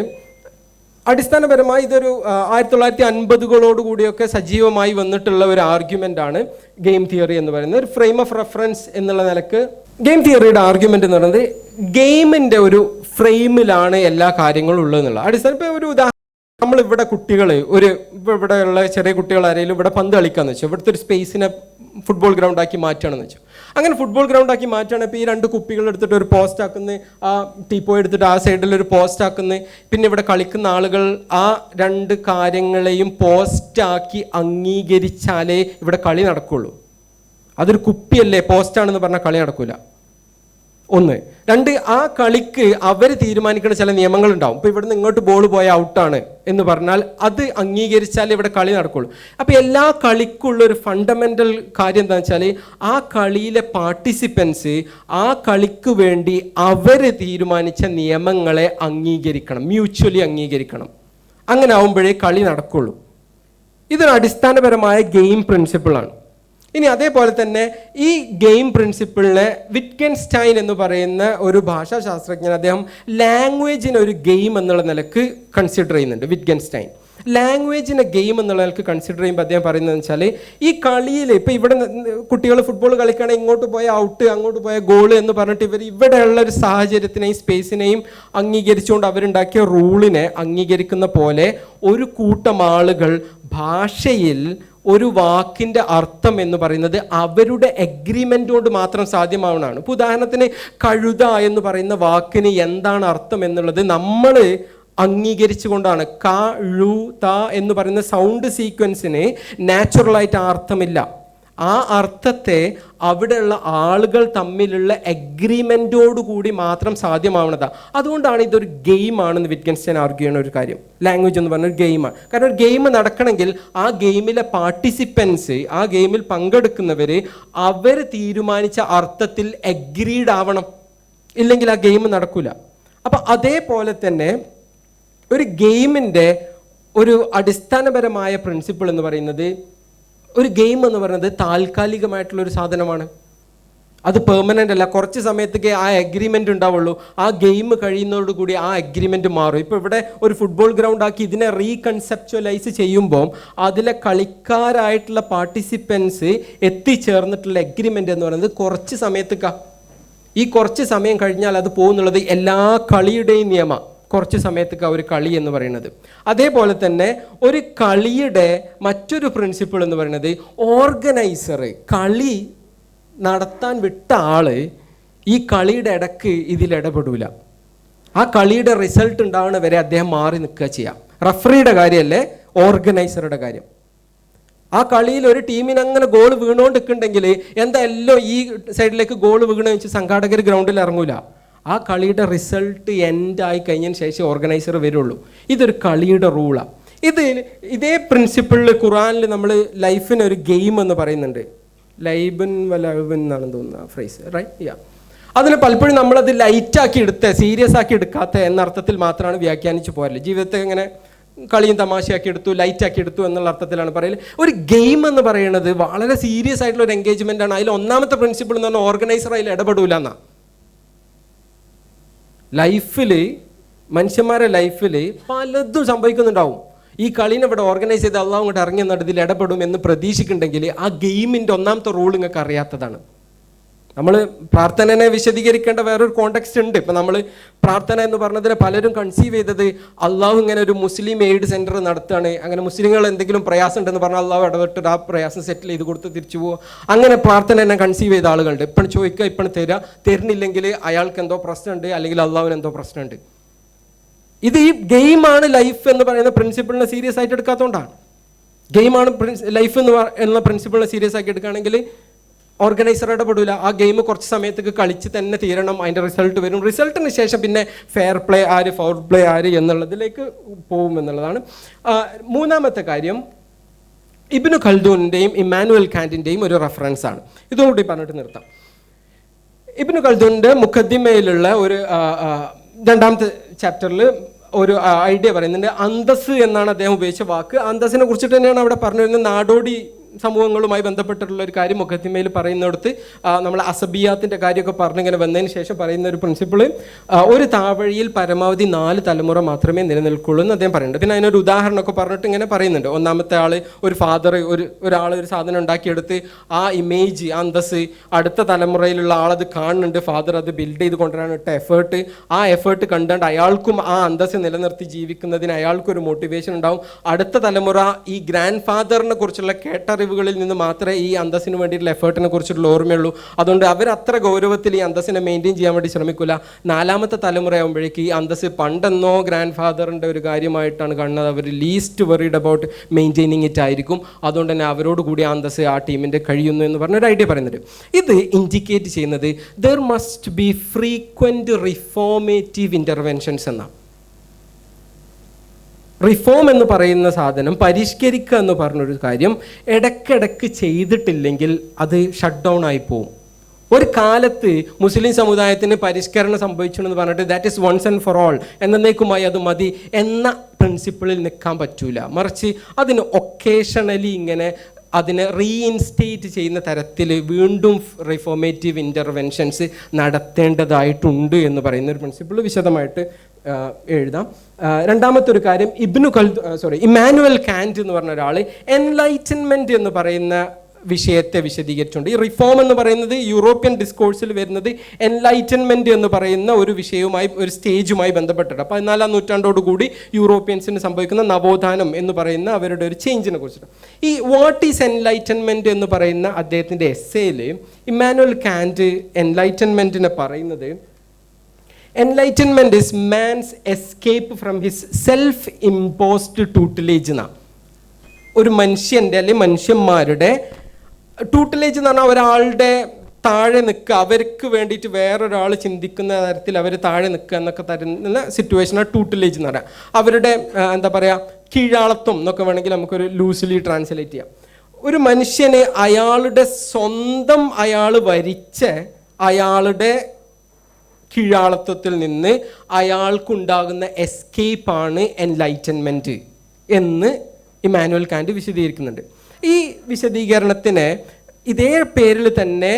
അടിസ്ഥാനപരമായി ഇതൊരു 1950 കൂടിയൊക്കെ സജീവമായി വന്നിട്ടുള്ള ഒരു ആർഗ്യുമെൻ്റ് ആണ് ഗെയിം തിയറി എന്ന് പറയുന്നത്. ഒരു ഫ്രെയിം ഓഫ് റെഫറൻസ് എന്നുള്ള നിലക്ക് ഗെയിം തിയറിയുടെ ആർഗ്യുമെൻ്റ് എന്ന് പറയുന്നത് ഗെയിമിൻ്റെ ഒരു ഫ്രെയിമിലാണ് എല്ലാ കാര്യങ്ങളും ഉള്ളതെന്നുള്ള അടിസ്ഥാനം. ഇപ്പോൾ ഒരു ഉദാഹരണം, നമ്മളിവിടെ കുട്ടികൾ ഇവിടെയുള്ള ചെറിയ കുട്ടികൾ ആരെങ്കിലും ഇവിടെ പന്ത് കളിക്കാന്ന് വെച്ചു, ഇവിടുത്തെ ഒരു സ്പേസിനെ ഫുട്ബോൾ ഗ്രൗണ്ടാക്കി മാറ്റുകയാണെന്ന് വെച്ചു. അങ്ങനെ ഫുട്ബോൾ ഗ്രൗണ്ടാക്കി മാറ്റുകയാണ്. ഇപ്പോൾ ഈ 2 കുപ്പികൾ എടുത്തിട്ട് ഒരു പോസ്റ്റ് ആക്കുന്നത്, ആ ടീപ്പോ എടുത്തിട്ട് ആ സൈഡിൽ ഒരു പോസ്റ്റ് ആക്കുന്നത്, പിന്നെ ഇവിടെ കളിക്കുന്ന ആളുകൾ ആ 2 കാര്യങ്ങളെയും പോസ്റ്റാക്കി അംഗീകരിച്ചാലേ ഇവിടെ കളി നടക്കുള്ളൂ. അതൊരു കുപ്പിയല്ലേ, പോസ്റ്റാണെന്ന് പറഞ്ഞാൽ കളി നടക്കില്ല. 1. 2, ആ കളിക്ക് അവർ തീരുമാനിക്കുന്ന ചില നിയമങ്ങളുണ്ടാവും. ഇപ്പോൾ ഇവിടുന്ന് ഇങ്ങോട്ട് ബോൾ പോയ ഔട്ടാണ് എന്ന് പറഞ്ഞാൽ അത് അംഗീകരിച്ചാൽ ഇവിടെ കളി നടക്കുള്ളൂ. അപ്പോൾ എല്ലാ കളിക്കുള്ള ഒരു ഫണ്ടമെൻ്റൽ കാര്യം എന്താണെന്ന് വെച്ചാൽ ആ കളിയിലെ പാർട്ടിസിപ്പൻസ് ആ കളിക്ക് വേണ്ടി അവർ തീരുമാനിച്ച നിയമങ്ങളെ അംഗീകരിക്കണം, മ്യൂച്വലി അംഗീകരിക്കണം. അങ്ങനെ ആവുമ്പോഴേ കളി നടക്കുള്ളൂ. ഇതൊരു അടിസ്ഥാനപരമായ ഗെയിം പ്രിൻസിപ്പിളാണ്. ഇനി അതേപോലെ തന്നെ ഈ ഗെയിം പ്രിൻസിപ്പിളിനെ വിറ്റ്ഗൻസ്റ്റൈൻ എന്ന് പറയുന്ന ഒരു ഭാഷാശാസ്ത്രജ്ഞൻ അദ്ദേഹം ലാംഗ്വേജിനെ ഒരു ഗെയിം എന്നുള്ള നിലക്ക് കൺസിഡർ ചെയ്യുന്നുണ്ട്. വിറ്റ്ഗൻസ്റ്റൈൻ ലാംഗ്വേജിനെ ഗെയിം എന്നുള്ള നിലക്ക് കൺസിഡർ ചെയ്യുമ്പോൾ അദ്ദേഹം പറയുന്നത് വെച്ചാൽ ഈ കളിയിൽ ഇപ്പോൾ ഇവിടെ കുട്ടികൾ ഫുട്ബോൾ കളിക്കുകയാണെങ്കിൽ ഇങ്ങോട്ട് പോയ ഔട്ട് അങ്ങോട്ട് പോയ ഗോള് എന്ന് പറഞ്ഞിട്ട് ഇവർ ഇവിടെയുള്ള ഒരു സാഹചര്യത്തിനെയും സ്പേസിനെയും അംഗീകരിച്ചുകൊണ്ട് അവരുണ്ടാക്കിയ റൂളിനെ അംഗീകരിക്കുന്ന പോലെ ഒരു കൂട്ടം ആളുകൾ ഭാഷയിൽ ഒരു വാക്കിൻ്റെ അർത്ഥം എന്ന് പറയുന്നത് അവരുടെ എഗ്രിമെൻ്റ് കൊണ്ട് മാത്രം സാധ്യമാവുന്നതാണ്. ഇപ്പോൾ ഉദാഹരണത്തിന് കഴുത എന്ന് പറയുന്ന വാക്കിന് എന്താണ് അർത്ഥം എന്നുള്ളത് നമ്മൾ അംഗീകരിച്ചു കൊണ്ടാണ്. ക ഴു ത എന്ന് പറയുന്ന സൗണ്ട് സീക്വൻസിന് നാച്ചുറലായിട്ട് ആ അർത്ഥമില്ല. ആ അർത്ഥത്തെ അവിടെയുള്ള ആളുകൾ തമ്മിലുള്ള എഗ്രിമെൻറ്റോടു കൂടി മാത്രം സാധ്യമാവുന്നതാണ്. അതുകൊണ്ടാണ് ഇതൊരു ഗെയിമാണെന്ന് വിറ്റ്ഗൻസ്റ്റൈൻ ആർഗ്യൂ ചെയ്യുന്ന ഒരു കാര്യം. ലാംഗ്വേജ് എന്ന് പറഞ്ഞൊരു ഗെയിമാണ്. കാരണം ഒരു ഗെയിം നടക്കണമെങ്കിൽ ആ ഗെയിമിലെ പാർട്ടിസിപ്പൻസ്, ആ ഗെയിമിൽ പങ്കെടുക്കുന്നവർ അവർ തീരുമാനിച്ച അർത്ഥത്തിൽ എഗ്രീഡ് ആവണം, ഇല്ലെങ്കിൽ ആ ഗെയിം നടക്കില്ല. അപ്പം അതേപോലെ തന്നെ ഒരു ഗെയിമിൻ്റെ ഒരു അടിസ്ഥാനപരമായ പ്രിൻസിപ്പിൾ എന്ന് പറയുന്നത്, ഒരു ഗെയിം എന്ന് പറയുന്നത് താൽക്കാലികമായിട്ടുള്ളൊരു സാധനമാണ്. അത് പെർമനൻ്റ് അല്ല. കുറച്ച് സമയത്തേക്ക് ആ അഗ്രിമെൻ്റ് ഉണ്ടാവുള്ളൂ. ആ ഗെയിം കഴിയുന്നതോടുകൂടി ആ അഗ്രിമെൻ്റ് മാറും. ഇപ്പോൾ ഇവിടെ ഒരു ഫുട്ബോൾ ഗ്രൗണ്ട് ആക്കി ഇതിനെ റീകൺസെപ്ച്വലൈസ് ചെയ്യുമ്പോൾ അതിലെ കളിക്കാരായിട്ടുള്ള പാർട്ടിസിപ്പൻസ് എത്തിച്ചേർന്നിട്ടുള്ള അഗ്രിമെൻ്റ് എന്ന് പറയുന്നത് കുറച്ച് സമയത്തേക്കാണ്. ഈ കുറച്ച് സമയം കഴിഞ്ഞാൽ അത് പോകുന്നുള്ളത് എല്ലാ കളിയുടെയും നിയമം. കുറച്ച് സമയത്തേക്ക് ഒരു കളി എന്ന് പറയുന്നത്. അതേപോലെ തന്നെ ഒരു കളിയുടെ മറ്റൊരു പ്രിൻസിപ്പിൾ എന്ന് പറയുന്നത് ഓർഗനൈസർ, കളി നടത്താൻ വിട്ട ആള് ഈ കളിയുടെ ഇടക്ക് ഇതിലിടപെടൂല. ആ കളിയുടെ റിസൾട്ട് ഉണ്ടാവുന്ന വരെ അദ്ദേഹം മാറി നിൽക്കുക ചെയ്യാം. റഫറിയുടെ കാര്യമല്ലേ, ഓർഗനൈസറുടെ കാര്യം. ആ കളിയിൽ ഒരു ടീമിന് അങ്ങനെ ഗോൾ വീണുകൊണ്ടിരിക്കുന്നുണ്ടെങ്കിൽ എന്തായാലും ഈ സൈഡിലേക്ക് ഗോൾ വീണെന്ന് വെച്ച് സംഘാടകർ ഗ്രൗണ്ടിൽ ഇറങ്ങൂല. ആ കളിയുടെ റിസൾട്ട് എൻഡായി കഴിഞ്ഞതിന് ശേഷം ഓർഗനൈസർ വരുള്ളൂ. ഇതൊരു കളിയുടെ റൂളാണ്. ഇതേ പ്രിൻസിപ്പിളിൽ ഖുറാനിൽ നമ്മൾ ലൈഫിനൊരു ഗെയിം എന്ന് പറയുന്നുണ്ട്. ലൈബൻ വലവൻ എന്നാണ് തോന്നുന്നത് ഫ്രേസ്, റൈറ്റ്? യാ. അതിൽ പലപ്പോഴും നമ്മളത് ലൈറ്റാക്കി എടുത്ത് സീരിയസ് ആക്കി എടുക്കാത്ത എന്നർത്ഥത്തിൽ മാത്രമാണ് വ്യാഖ്യാനിച്ച് പോരല്. ജീവിതത്തെ ഇങ്ങനെ കളിയും തമാശയാക്കി എടുത്തു, ലൈറ്റാക്കി എടുത്തു എന്നുള്ള അർത്ഥത്തിലാണ് പറയൽ. ഒരു ഗെയിം എന്ന് പറയുന്നത് വളരെ സീരിയസ് ആയിട്ടുള്ള ഒരു എൻഗേജ്മെൻ്റ് ആണ്. അതിൽ ഒന്നാമത്തെ പ്രിൻസിപ്പിൾ എന്ന് പറഞ്ഞാൽ ഓർഗനൈസർ അതിൽ ഇടപെടൂല എന്നാ. ലൈഫിൽ, മനുഷ്യന്മാരുടെ ലൈഫിൽ പലതും സംഭവിക്കുന്നുണ്ടാവും. ഈ കളീനെ ഇവിടെ ഓർഗനൈസ് ചെയ്ത് അള്ളാഹു ഇങ്ങോട്ട് ഇറങ്ങി എന്നിട്ട് ഇതിൽ ഇടപെടും എന്ന് പ്രതീക്ഷിക്കുന്നുണ്ടെങ്കിൽ ആ ഗെയിമിൻ്റെ ഒന്നാമത്തെ റൂൾ നിങ്ങൾക്ക് അറിയാത്തതാണ്. നമ്മൾ പ്രാർത്ഥനയെ വിശദീകരിക്കേണ്ട വേറൊരു കോണ്ടെക്സ്റ്റ് ഉണ്ട്. ഇപ്പം നമ്മൾ പ്രാർത്ഥന എന്ന് പറഞ്ഞതിൽ പലരും കൺസീവ് ചെയ്തത് അള്ളാഹു ഇങ്ങനെ ഒരു മുസ്ലിം എയ്ഡ് സെൻറ്റർ നടത്തുകയാണ്, അങ്ങനെ മുസ്ലിങ്ങൾ എന്തെങ്കിലും പ്രയാസം ഉണ്ടെന്ന് പറഞ്ഞാൽ അള്ളാഹു ഇടപെട്ടിട്ട് ആ പ്രയാസം സെറ്റിൽ ചെയ്ത് കൊടുത്ത് തിരിച്ചു പോകുക, അങ്ങനെ പ്രാർത്ഥന എന്നെ കൺസീവ് ചെയ്ത ആളുകളുണ്ട്. ഇപ്പം ചോദിക്കുക, ഇപ്പം തരുന്നില്ലെങ്കിൽ അയാൾക്ക് എന്തോ പ്രശ്നമുണ്ട്, അല്ലെങ്കിൽ അള്ളാഹുവിന് എന്തോ പ്രശ്നമുണ്ട്. ഇത് ഈ ഗെയിമാണ് ലൈഫ് എന്ന് പറയുന്ന പ്രിൻസിപ്പിളിനെ സീരിയസ് ആയിട്ട് എടുക്കാത്തതുകൊണ്ടാണ്. ഗെയിമാണ് ലൈഫ് എന്ന പ്രിൻസിപ്പിളിനെ സീരിയസ് ആക്കി എടുക്കുകയാണെങ്കിൽ ഓർഗനൈസർ ഇടപെടില്ല. ആ ഗെയിം കുറച്ച് സമയത്തേക്ക് കളിച്ച് തന്നെ തീരണം, അതിൻ്റെ റിസൾട്ട് വരും. റിസൾട്ടിന് ശേഷം പിന്നെ ഫെയർ പ്ലേ ആര്, ഫൗൾ പ്ലേ ആര് എന്നുള്ളതിലേക്ക് പോകും എന്നുള്ളതാണ്. മൂന്നാമത്തെ കാര്യം ഇബ്നു ഖൽദൂനിൻ്റെയും ഇമ്മാനുവൽ കാന്റിൻ്റെയും ഒരു റെഫറൻസ് ആണ്. ഇതുകൂടി പറഞ്ഞിട്ട് നിർത്താം. ഇബ്നു ഖൽദൂനിൻ്റെ മുഖദ്ദിമയിലുള്ള ഒരു രണ്ടാമത്തെ ചാപ്റ്ററിൽ ഒരു ഐഡിയ പറയുന്നുണ്ട്. അന്തസ് എന്നാണ് അദ്ദേഹം ഉപയോഗിച്ച വാക്ക്. അന്തസ്സിനെ കുറിച്ചിട്ട് തന്നെയാണ് അവിടെ പറഞ്ഞു വരുന്നത്. നാടോടി സമൂഹങ്ങളുമായി ബന്ധപ്പെട്ടിട്ടുള്ള ഒരു കാര്യം മുഖത്തിമേൽ പറയുന്നിടത്ത് നമ്മൾ അസബിയാത്തിൻ്റെ കാര്യമൊക്കെ പറഞ്ഞിങ്ങനെ വന്നതിന് ശേഷം പറയുന്ന ഒരു പ്രിൻസിപ്പിള്, ഒരു താവഴിയിൽ പരമാവധി 4 തലമുറ മാത്രമേ നിലനിൽക്കുള്ളൂ എന്ന് അദ്ദേഹം പറയുന്നുണ്ട്. പിന്നെ അതിനൊരു ഉദാഹരണമൊക്കെ പറഞ്ഞിട്ട് ഇങ്ങനെ പറയുന്നുണ്ട്. ഒന്നാമത്തെ ആൾ, ഒരു ഫാദർ ഒരാൾ ഒരു സാധനം ഉണ്ടാക്കിയെടുത്ത് ആ ഇമേജ്, അന്തസ് അടുത്ത തലമുറയിലുള്ള ആളത് കാണുന്നുണ്ട്, ഫാദർ അത് ബിൽഡ് ചെയ്ത് കൊണ്ടുവരാൻ ഇട്ട എഫേർട്ട്, ആ എഫേർട്ട് കണ്ടുകൊണ്ട് അയാൾക്കും ആ അന്തസ് നിലനിർത്തി ജീവിക്കുന്നതിന് അയാൾക്കൊരു മോട്ടിവേഷൻ ഉണ്ടാവും. അടുത്ത തലമുറ ഈ ഗ്രാൻഡ് ഫാദറിനെ കുറിച്ചുള്ള കേട്ടറിവുകളിൽ നിന്ന് മാത്രമേ ഈ അന്തസ്സിന് വേണ്ടിയിട്ടുള്ള എഫേർട്ടിനെ കുറിച്ചുള്ള ഓർമ്മയുള്ളൂ. അതുകൊണ്ട് അവർ അത്ര ഗൗരവത്തിൽ ഈ അന്തസ്സിനെ മെയിൻറ്റെയിൻ ചെയ്യാൻ വേണ്ടി ശ്രമിക്കില്ല. 4ാമത്തെ തലമുറയാകുമ്പോഴേക്ക് ഈ അന്തസ് പണ്ടെന്നോ ഗ്രാൻഡ് ഫാദറിൻ്റെ ഒരു കാര്യമായിട്ടാണ് കാണുന്നത്. അവർ least worried about maintaining it ആയിരിക്കും. അതുകൊണ്ട് തന്നെ അവരോട് കൂടി ആ അന്തസ് ആ ടീമിൻ്റെ കഴിയുന്നു എന്ന് പറഞ്ഞൊരു ഐഡിയ പറയുന്നുണ്ട്. ഇത് ഇൻഡിക്കേറ്റ് ചെയ്യുന്നത് there must be frequent reformative interventions എന്നാണ്. റിഫോം എന്ന് പറയുന്ന സാധനം, പരിഷ്കരിക്കുക എന്ന് പറഞ്ഞൊരു കാര്യം ഇടയ്ക്കിടയ്ക്ക് ചെയ്തിട്ടില്ലെങ്കിൽ അത് ഷട്ട് ഡൗൺ ആയി പോവും. ഒരു കാലത്ത് മുസ്ലിം സമുദായത്തിന് പരിഷ്കരണം സംഭവിച്ചെന്ന് പറഞ്ഞിട്ട് that is once and for all, എന്നേക്കുമായി അത് മതി എന്ന പ്രിൻസിപ്പിളിൽ നിൽക്കാൻ പറ്റൂല. മറിച്ച് അതിന് ഒക്കേഷണലി ഇങ്ങനെ അതിനെ റീഇൻസ്റ്റേറ്റ് ചെയ്യുന്ന തരത്തിൽ വീണ്ടും റിഫോർമേറ്റീവ് ഇൻ്റർവെൻഷൻസ് നടത്തേണ്ടതായിട്ടുണ്ട് എന്ന് പറയുന്ന ഒരു പ്രിൻസിപ്പിൾ വിശദമായിട്ട് എഴുതാം. രണ്ടാമത്തെ ഒരു കാര്യം, ഇമ്മാനുവൽ കാന്റ് എന്ന് പറഞ്ഞ ഒരാൾ എൻലൈറ്റൻമെൻറ്റ് എന്ന് പറയുന്ന വിഷയത്തെ വിശദീകരിച്ചുകൊണ്ട്, ഈ റിഫോം എന്ന് പറയുന്നത് യൂറോപ്യൻ ഡിസ്കോഴ്സിൽ വരുന്നത് എൻലൈറ്റൻമെൻറ്റ് എന്ന് പറയുന്ന ഒരു വിഷയവുമായി, ഒരു സ്റ്റേജുമായി ബന്ധപ്പെട്ടിട്ട് 14ാം നൂറ്റാണ്ടോടുകൂടി യൂറോപ്യൻസിന് സംഭവിക്കുന്ന നവോത്ഥാനം എന്ന് പറയുന്ന അവരുടെ ഒരു ചേഞ്ചിനെ കുറിച്ചിട്ട്. ഈ വാട്ട് ഈസ് എൻലൈറ്റൻമെൻറ്റ് എന്ന് പറയുന്ന അദ്ദേഹത്തിൻ്റെ എസ്സേയിൽ ഇമ്മാനുവൽ കാന്റ് എൻലൈറ്റൻമെൻറ്റിനെ പറയുന്നത്, enlightenment is man's escape from his self imposed tutelage എന്നാണ്. ഒരു മനുഷ്യൻ്റെ അല്ലെങ്കിൽ മനുഷ്യന്മാരുടെ ട്യൂട്ടിലേജ് എന്ന് പറഞ്ഞാൽ ഒരാളുടെ താഴെ നിൽക്കുക, അവർക്ക് വേണ്ടിയിട്ട് വേറൊരാൾ ചിന്തിക്കുന്ന തരത്തിൽ അവർ താഴെ നിൽക്കുക എന്നൊക്കെ തരുന്ന സിറ്റുവേഷനാണ് ട്യൂട്ടിലേജ് എന്ന് പറയാം. അവരുടെ എന്താ പറയുക, കീഴാളത്വം എന്നൊക്കെ വേണമെങ്കിൽ നമുക്കൊരു ലൂസ്ലി ട്രാൻസ്ലേറ്റ് ചെയ്യാം. ഒരു മനുഷ്യന് അയാളുടെ സ്വന്തം അയാൾ വരിച്ച അയാളുടെ കീഴാളത്വത്തിൽ നിന്ന് അയാൾക്കുണ്ടാകുന്ന എസ്കേപ്പാണ് എൻലൈറ്റൻമെൻറ്റ് എന്ന് ഇമ്മാനുവൽ കാന്റ് വിശദീകരിക്കുന്നുണ്ട്. ഈ വിശദീകരണത്തിന് ഇതേ പേരിൽ തന്നെ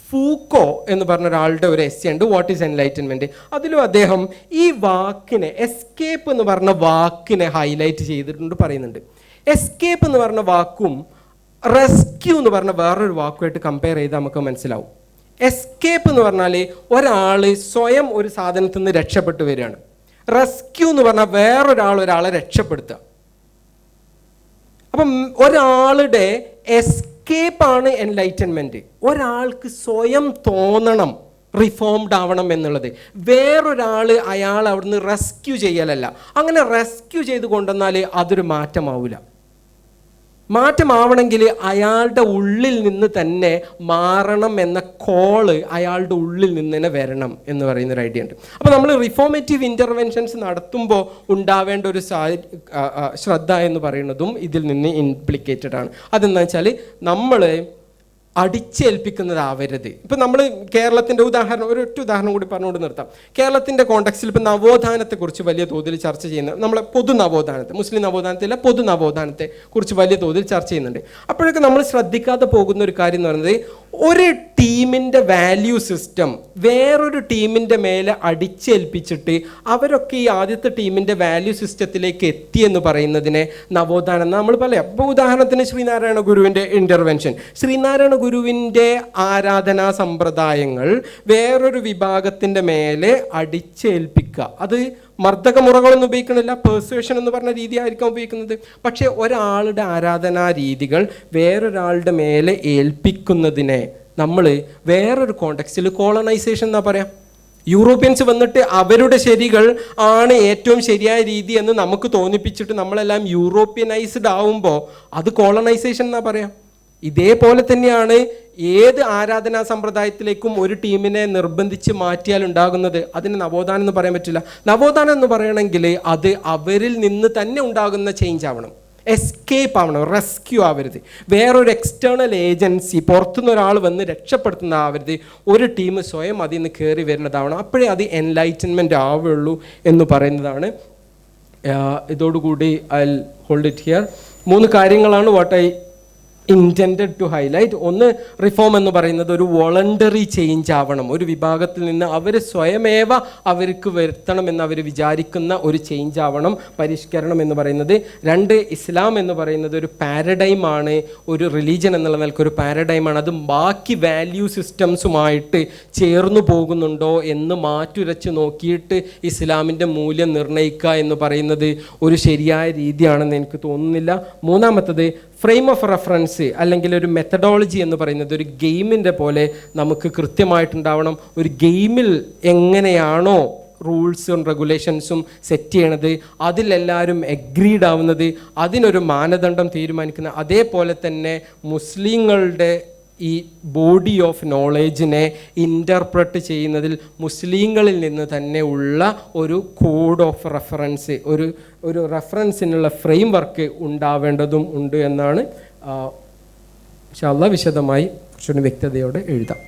ഫൂക്കോ എന്ന് പറഞ്ഞ ഒരാളുടെ ഒരു എസ്സേ ഉണ്ട്, വാട്ട് ഈസ് എൻലൈറ്റൻമെൻറ്റ്. അതിലും അദ്ദേഹം ഈ വാക്കിനെ, എസ്കേപ്പ് എന്ന് പറഞ്ഞ വാക്കിനെ ഹൈലൈറ്റ് ചെയ്തിട്ടുണ്ട്, പറയുന്നുണ്ട്. എസ്കേപ്പ് എന്ന് പറഞ്ഞ വാക്കും റെസ്ക്യൂ എന്ന് പറഞ്ഞ വേറൊരു വാക്കുമായിട്ട് കമ്പയർ ചെയ്താൽ നമുക്ക് മനസ്സിലാവും. എസ്കേപ്പ് എന്ന് പറഞ്ഞാൽ ഒരാൾ സ്വയം ഒരു സാധനത്തിൽ നിന്ന് രക്ഷപ്പെട്ടു വരികയാണ്. റെസ്ക്യൂ എന്ന് പറഞ്ഞാൽ ഒരാളെ രക്ഷപ്പെടുത്തുക. അപ്പം ഒരാളുടെ എസ്കേപ്പാണ് എൻലൈറ്റൻമെൻറ്റ്. ഒരാൾക്ക് സ്വയം തോന്നണം റിഫോംഡ് ആവണം എന്നുള്ളത്. വേറൊരാൾ അയാൾ അവിടുന്ന് റെസ്ക്യൂ ചെയ്യലല്ല. അങ്ങനെ റെസ്ക്യൂ ചെയ്ത് കൊണ്ടുവന്നാൽ അതൊരു മാറ്റമാവില്ല. മാറ്റമാവണമെങ്കിൽ അയാളുടെ ഉള്ളിൽ നിന്ന് തന്നെ മാറണം എന്ന കോള് അയാളുടെ ഉള്ളിൽ നിന്ന് തന്നെ വരണം എന്ന് പറയുന്നൊരു ഐഡിയ ഉണ്ട്. അപ്പോൾ നമ്മൾ റിഫോർമേറ്റീവ് ഇൻ്റർവെൻഷൻസ് നടത്തുമ്പോൾ ഉണ്ടാവേണ്ട ഒരു ശ്രദ്ധ എന്ന് പറയുന്നതും ഇതിൽ നിന്ന് ഇംപ്ലിക്കേറ്റഡ് ആണ്. അതെന്താ വെച്ചാൽ നമ്മൾ അടിച്ചേൽപ്പിക്കുന്നതാവരുത്. ഇപ്പം നമ്മൾ കേരളത്തിൻ്റെ ഒരൊറ്റ ഉദാഹരണം കൂടി പറഞ്ഞുകൊണ്ട് നിർത്താം. കേരളത്തിൻ്റെ കോണ്ടെക്സ്റ്റിൽ ഇപ്പം നവോത്ഥാനത്തെക്കുറിച്ച് വലിയ തോതിൽ ചർച്ച ചെയ്യുന്നത്, നമ്മളെ പൊതു നവോത്ഥാനത്തെ, മുസ്ലിം നവോത്ഥാനത്തിലെ പൊതു നവോത്ഥാനത്തെ കുറിച്ച് വലിയ തോതിൽ ചർച്ച ചെയ്യുന്നുണ്ട്. അപ്പോഴൊക്കെ നമ്മൾ ശ്രദ്ധിക്കാതെ പോകുന്ന ഒരു കാര്യം എന്ന് പറയുന്നത്, ഒരു ടീമിൻ്റെ വാല്യൂ സിസ്റ്റം വേറൊരു ടീമിൻ്റെ മേലെ അടിച്ചേൽപ്പിച്ചിട്ട് അവരൊക്കെ ഈ ആദ്യത്തെ ടീമിൻ്റെ വാല്യൂ സിസ്റ്റത്തിലേക്ക് എത്തിയെന്ന് പറയുന്നതിനെ നവോത്ഥാനം നമ്മൾ പറയാം. അപ്പോൾ ഉദാഹരണത്തിന് ശ്രീനാരായണ ഗുരുവിൻ്റെ ഇൻ്റർവെൻഷൻ, ശ്രീനാരായണ ഗുരുവിൻ്റെ ആരാധനാ സമ്പ്രദായങ്ങൾ വേറൊരു വിഭാഗത്തിൻ്റെ മേലെ അടിച്ചേൽപ്പിക്കുക, അത് മർദ്ദകമുറകളൊന്നും ഉപയോഗിക്കണില്ല, പെർസുവേഷൻ എന്ന് പറഞ്ഞ രീതി ആയിരിക്കും ഉപയോഗിക്കുന്നത്. പക്ഷേ ഒരാളുടെ ആരാധനാ രീതികൾ വേറൊരാളുടെ മേലെ ഏൽപ്പിക്കുന്നതിനെ നമ്മൾ വേറൊരു കോണ്ടെക്സ്റ്റിൽ കോളനൈസേഷൻ എന്നാ പറയാം. യൂറോപ്യൻസ് വന്നിട്ട് അവരുടെ ശരികൾ ആണ് ഏറ്റവും ശരിയായ രീതി എന്ന് നമുക്ക് തോന്നിപ്പിച്ചിട്ട് നമ്മളെല്ലാം യൂറോപ്യനൈസ്ഡ് ആവുമ്പോൾ അത് കോളനൈസേഷൻ എന്നാ പറയാം. ഇതേപോലെ തന്നെയാണ് ഏത് ആരാധനാ സമ്പ്രദായത്തിലേക്കും ഒരു ടീമിനെ നിർബന്ധിച്ച് മാറ്റിയാൽ ഉണ്ടാകുന്നത്. അതിന് നവോത്ഥാനം എന്ന് പറയാൻ പറ്റില്ല. നവോത്ഥാനം എന്ന് പറയണമെങ്കിൽ അത് അവരിൽ നിന്ന് തന്നെ ഉണ്ടാകുന്ന ചേഞ്ച് ആവണം, എസ്കേപ്പ് ആവണം, റെസ്ക്യൂ ആവരുത്. വേറൊരു എക്സ്റ്റേണൽ ഏജൻസി പുറത്തുനിന്ന് ഒരാൾ വന്ന് രക്ഷപ്പെടുത്തുന്ന ആവരുത്. ഒരു ടീം സ്വയം അതിൽ നിന്ന് കയറി വരുന്നതാവണം. അപ്പോഴേ അത് എൻലൈറ്റൻമെൻറ്റ് ആവുള്ളൂ എന്ന് പറയുന്നതാണ്. ഇതോടുകൂടി ഐ ഹോൾഡ് ഇറ്റ് ഹിയർ. 3 കാര്യങ്ങളാണ് what I intended to highlight. ഒന്ന്, റിഫോം എന്ന് പറയുന്നത് ഒരു വോളണ്ടറി ചേഞ്ച് ആവണം. ഒരു വിഭാഗത്തിൽ നിന്ന് അവർ സ്വയമേവ അവർക്ക് വരുത്തണമെന്ന് അവർ വിചാരിക്കുന്ന ഒരു ചേഞ്ച് ആവണം പരിഷ്കരണം എന്ന് പറയുന്നത്. 2, ഇസ്ലാം എന്ന് പറയുന്നത് ഒരു പാരഡൈമാണ്, ഒരു റിലീജൻ എന്നുള്ള നിലയ്ക്ക് ഒരു പാരഡൈമാണ്. അത് ബാക്കി വാല്യൂ സിസ്റ്റംസുമായിട്ട് ചേർന്നു പോകുന്നുണ്ടോ എന്ന് മാറ്റുരച്ച് നോക്കിയിട്ട് ഇസ്ലാമിൻ്റെ മൂല്യം നിർണ്ണയിക്കുക എന്ന് പറയുന്നത് ഒരു ശരിയായ രീതിയാണെന്ന് എനിക്ക് തോന്നുന്നില്ല. 3-മത്തത്, ഫ്രെയിം ഓഫ് റെഫറൻസ് അല്ലെങ്കിൽ ഒരു മെത്തഡോളജി എന്ന് പറയുന്നത് ഒരു ഗെയിമിൻ്റെ പോലെ നമുക്ക് കൃത്യമായിട്ടുണ്ടാവണം. ഒരു ഗെയിമിൽ എങ്ങനെയാണോ റൂൾസും റെഗുലേഷൻസും സെറ്റ് ചെയ്യണത്, അതിലെല്ലാവരും എഗ്രീഡ് ആവുന്നത്, അതിനൊരു മാനദണ്ഡം തീരുമാനിക്കുന്ന, അതേപോലെ തന്നെ മുസ്ലിങ്ങളുടെ ഈ ബോഡി ഓഫ് നോളേജിനെ ഇൻ്റർപ്രറ്റ് ചെയ്യുന്നതിൽ മുസ്ലിങ്ങളിൽ നിന്ന് തന്നെ ഉള്ള ഒരു കോഡ് ഓഫ് റെഫറൻസ്, ഒരു റെഫറൻസിനുള്ള ഫ്രെയിം വർക്ക് ഉണ്ടാവേണ്ടതും ഉണ്ട് എന്നാണ്. ഇൻഷാ അല്ലാഹ് വിശദമായി കുറച്ചുകൂടി വ്യക്തതയോടെ എഴുതാം.